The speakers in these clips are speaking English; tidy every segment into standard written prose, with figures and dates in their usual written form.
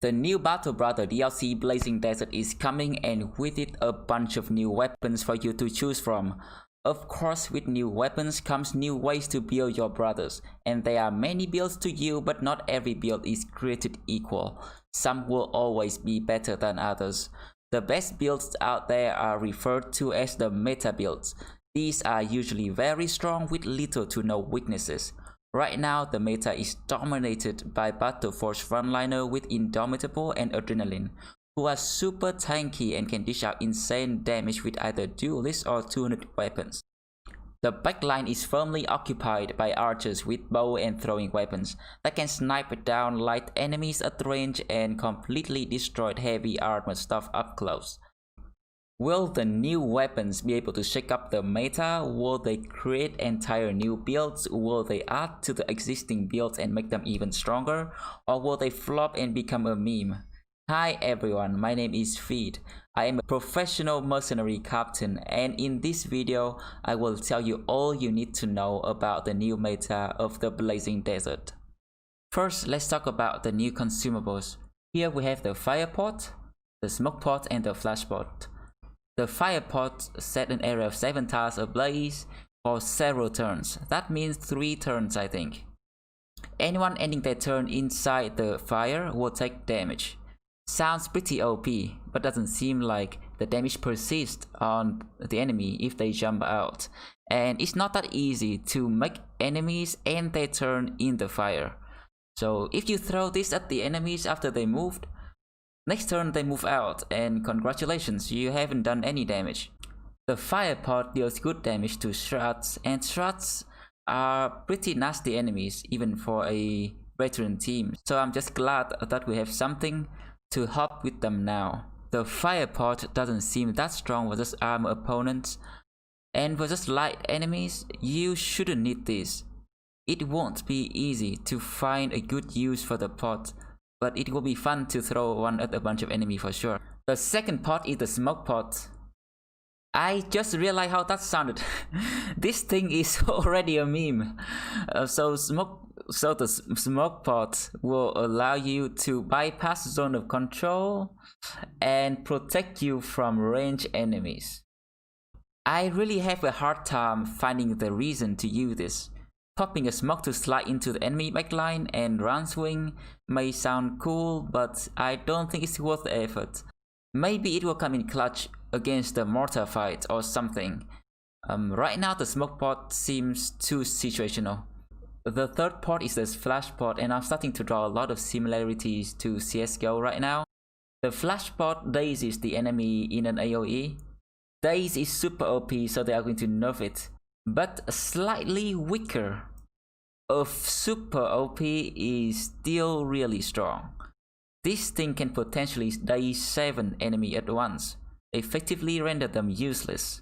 The new Battle Brother DLC Blazing Desert is coming, and with it a bunch of new weapons for you to choose from. Of course, with new weapons comes new ways to build your brothers, and there are many builds to you, but not every build is created equal. Some will always be better than others. The best builds out there are referred to as the meta builds. These are usually very strong with little to no weaknesses. Right now, the meta is dominated by Battleforce frontliner with Indomitable and Adrenaline, who are super tanky and can dish out insane damage with either duelist or 200 weapons. The backline is firmly occupied by archers with bow and throwing weapons that can snipe down light enemies at range and completely destroy heavy armored stuff up close. Will the new weapons be able to shake up the meta? Will they create entire new builds? Will they add to the existing builds and make them even stronger? Or will they flop and become a meme? Hi everyone, my name is Feed. I am a professional mercenary captain, and in this video, I will tell you all you need to know about the new meta of the Blazing Desert. First, let's talk about the new consumables. Here we have the fire pot, the smoke pot, and the flash pot. The fire pot set an area of 7 tiles ablaze for several turns. That means 3 turns, I think. Anyone ending their turn inside the fire will take damage. Sounds pretty OP, but doesn't seem like the damage persists on the enemy if they jump out. And it's not that easy to make enemies end their turn in the fire. So if you throw this at the enemies after they moved, next turn they move out, and congratulations, you haven't done any damage. The fire pot deals good damage to shrats, and shrats are pretty nasty enemies even for a veteran team. So I'm just glad that we have something to help with them now. The fire pot doesn't seem that strong versus armor opponents, and versus light enemies, you shouldn't need this. It won't be easy to find a good use for the pot, but it will be fun to throw one at a bunch of enemies for sure. The second pot is the smoke pot. I just realized how that sounded. This thing is already a meme. So the smoke pot will allow you to bypass the zone of control and protect you from ranged enemies. I really have a hard time finding the reason to use this. Popping a smoke to slide into the enemy backline and run swing may sound cool, but I don't think it's worth the effort. Maybe it will come in clutch against the mortar fight or something. Right now the smoke pot seems too situational. The third pot is the flash pot, and I'm starting to draw a lot of similarities to CSGO right now. The flash pot dazes the enemy in an AoE. Daze is super OP, so they are going to nerf it. But slightly weaker of super OP is still really strong. This thing can potentially daze 7 enemy at once, effectively render them useless.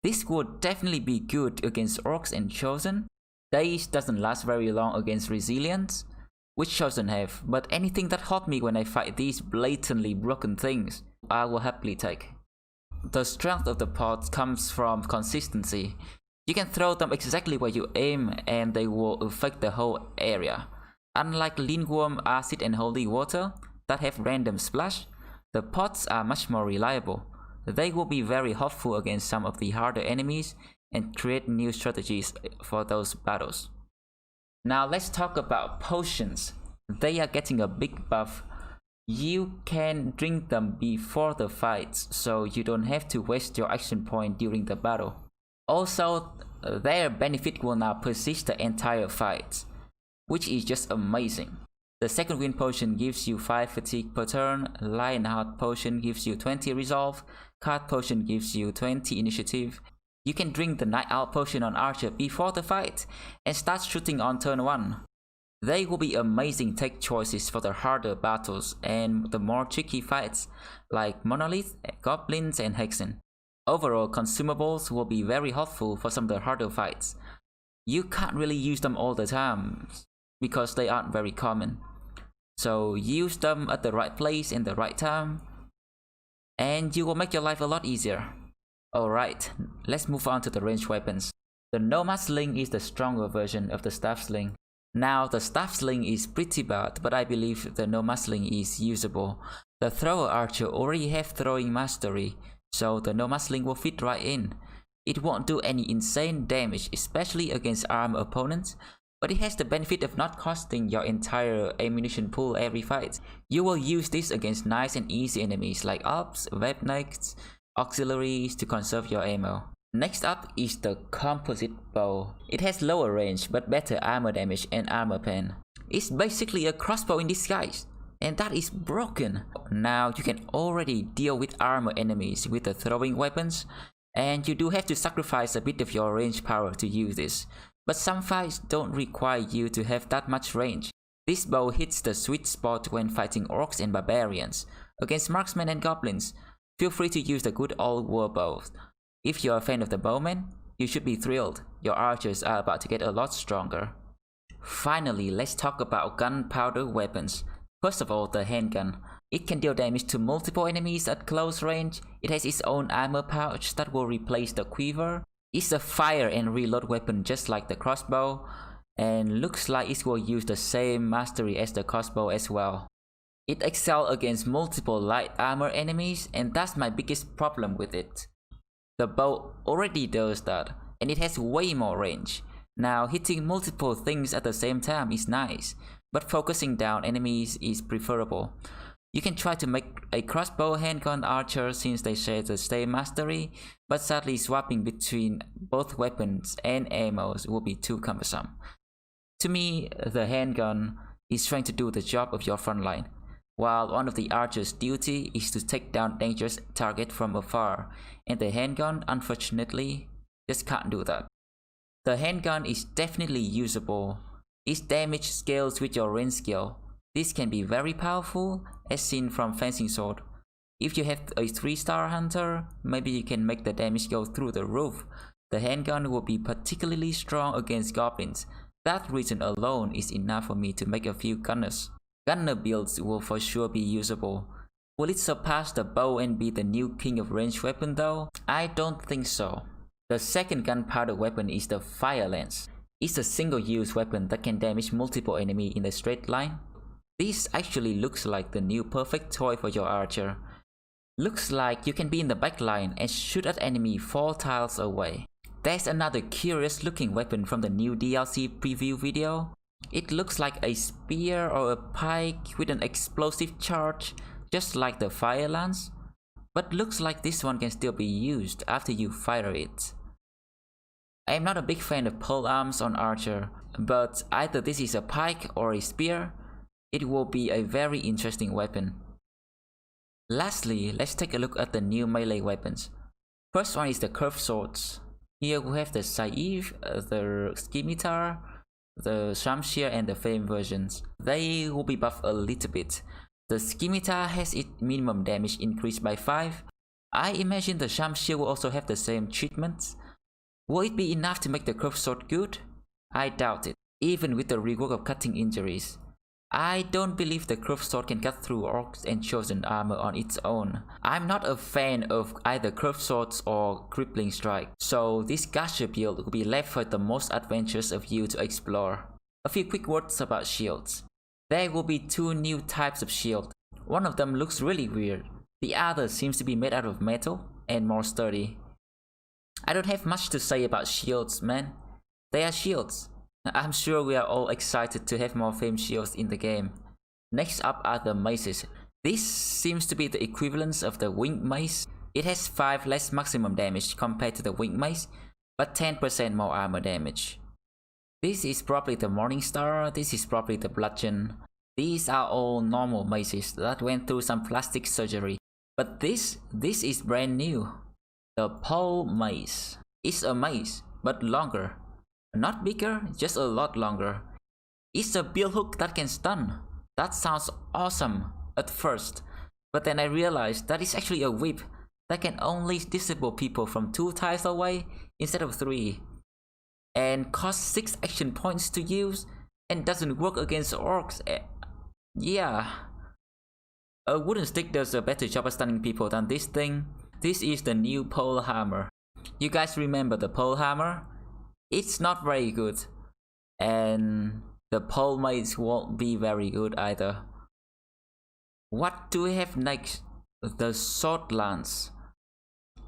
This would definitely be good against orcs and chosen. Daze doesn't last very long against resilience, which chosen have, but anything that helps me when I fight these blatantly broken things, I will happily take. The strength of the pot comes from consistency. You can throw them exactly where you aim and they will affect the whole area. Unlike Lindworm, Acid and Holy Water that have random splash, the pots are much more reliable. They will be very helpful against some of the harder enemies and create new strategies for those battles. Now let's talk about potions. They are getting a big buff. You can drink them before the fights, so you don't have to waste your action point during the battle. Also, their benefit will now persist the entire fight, which is just amazing. The second wind potion gives you 5 fatigue per turn, Lionheart potion gives you 20 resolve, Card potion gives you 20 initiative. You can drink the Night Owl potion on Archer before the fight and start shooting on turn 1. They will be amazing tech choices for the harder battles and the more tricky fights like Monolith, Goblins and Hexen. Overall, consumables will be very helpful for some of the harder fights. You can't really use them all the time because they aren't very common. So use them at the right place and the right time, and you will make your life a lot easier. Alright, let's move on to the ranged weapons. The Nomad Sling is the stronger version of the Staff Sling. Now the staff sling is pretty bad, but I believe the nomad sling is usable. The thrower archer already have throwing mastery, so the nomad sling will fit right in. It won't do any insane damage, especially against armed opponents, but it has the benefit of not costing your entire ammunition pool every fight. You will use this against nice and easy enemies like ops, webknights, auxiliaries to conserve your ammo. Next up is the composite bow. It has lower range but better armor damage and armor pen. It's basically a crossbow in disguise, and that is broken. Now you can already deal with armor enemies with the throwing weapons, and you do have to sacrifice a bit of your range power to use this. But some fights don't require you to have that much range. This bow hits the sweet spot when fighting orcs and barbarians. Against marksmen and goblins, feel free to use the good old war bows. If you're a fan of the bowman, you should be thrilled. Your archers are about to get a lot stronger. Finally, let's talk about gunpowder weapons. First of all, the handgun. It can deal damage to multiple enemies at close range. It has its own armor pouch that will replace the quiver. It's a fire and reload weapon just like the crossbow, and looks like it will use the same mastery as the crossbow as well. It excels against multiple light armor enemies, and that's my biggest problem with it. The bow already does that, and it has way more range. Now hitting multiple things at the same time is nice, but focusing down enemies is preferable. You can try to make a crossbow handgun archer since they share the same mastery, but sadly swapping between both weapons and ammos will be too cumbersome. To me, the handgun is trying to do the job of your frontline, while one of the archer's duty is to take down dangerous target from afar, and the handgun unfortunately just can't do that. The handgun is definitely usable. Its damage scales with your range skill. This can be very powerful, as seen from fencing sword. If you have a 3-star hunter, maybe you can make the damage go through the roof. The handgun will be particularly strong against goblins. That reason alone is enough for me to make a few gunners. Gunner builds will for sure be usable. Will it surpass the bow and be the new king of ranged weapon though? I don't think so. The second gunpowder weapon is the fire lance. It's a single-use weapon that can damage multiple enemies in a straight line. This actually looks like the new perfect toy for your archer. Looks like you can be in the back line and shoot at enemy 4 tiles away. There's another curious looking weapon from the new DLC preview video. It looks like a spear or a pike with an explosive charge, just like the fire lance, but looks like this one can still be used after you fire it. I am not a big fan of pole arms on archer, but either this is a pike or a spear, it will be a very interesting weapon. Lastly, let's take a look at the new melee weapons. First one is the curved swords. Here we have the Saif, the Scimitar, the Shamshir and the Flame versions. They will be buffed a little bit. The Scimitar has its minimum damage increased by 5. I imagine the Shamshir will also have the same treatment. Will it be enough to make the curved sword good? I doubt it, even with the rework of cutting injuries. I don't believe the curved sword can cut through orcs and chosen armor on its own. I'm not a fan of either curved swords or crippling strike, so this gacha build will be left for the most adventurous of you to explore. A few quick words about shields. There will be 2 new types of shield. One of them looks really weird. The other seems to be made out of metal and more sturdy. I don't have much to say about shields, man. They are shields. I'm sure we are all excited to have more flame shields in the game. Next up are the maces. This seems to be the equivalent of the winged mace. It has 5 less maximum damage compared to the winged mace, but 10% more armor damage. This is probably the Morningstar, this is probably the Bludgeon. These are all normal maces that went through some plastic surgery. But this is brand new. The pole mace. It's a mace, but longer. Not bigger, just a lot longer. It's a bill hook that can stun. That sounds awesome at first, but then I realized that it's actually a whip that can only disable people from 2 tiles away instead of 3. And costs 6 action points to use and doesn't work against orcs. Yeah. A wooden stick does a better job at stunning people than this thing. This is the new pole hammer. You guys remember the pole hammer? It's not very good, and The pole maze won't be very good either. What do we have next? The sword lance.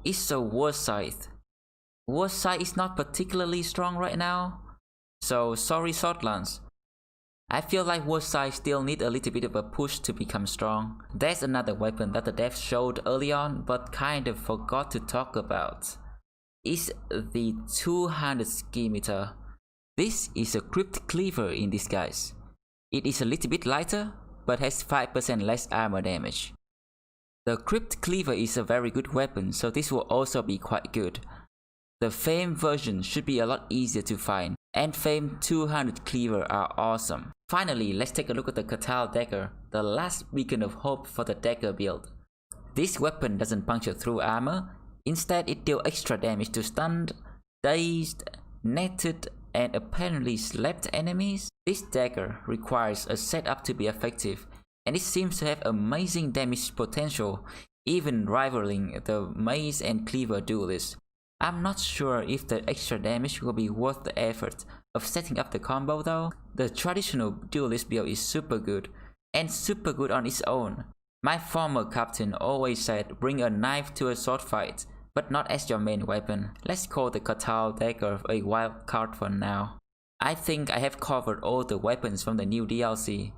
It's a war scythe. War scythe is not particularly strong right now, so sorry sword lance. I feel like war scythe still need a little bit of a push to become strong. There's another weapon that the devs showed early on but kind of forgot to talk about. It's the 200 skimitar. This is a crypt cleaver in disguise. It is a little bit lighter, but has 5% less armor damage. The crypt cleaver is a very good weapon, so this will also be quite good. The Fame version should be a lot easier to find, and Fame 200 cleaver are awesome. Finally, let's take a look at the Catal dagger, the last beacon of hope for the dagger build. This weapon doesn't puncture through armor, instead it deals extra damage to stunned, dazed, netted, and apparently slept enemies. This dagger requires a setup to be effective, and it seems to have amazing damage potential, even rivaling the mace and cleaver duelists. I'm not sure if the extra damage will be worth the effort of setting up the combo though. The traditional duelist build is super good, and super good on its own. My former captain always said bring a knife to a sword fight, but not as your main weapon. Let's call the Catal dagger a wild card for now. I think I have covered all the weapons from the new DLC.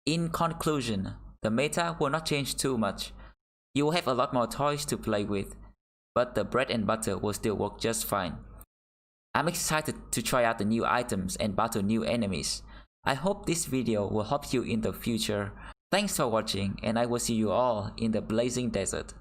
In conclusion, the meta will not change too much. You will have a lot more toys to play with, but the bread and butter will still work just fine. I'm excited to try out the new items and battle new enemies. I hope this video will help you in the future. Thanks for watching, and I will see you all in the blazing desert.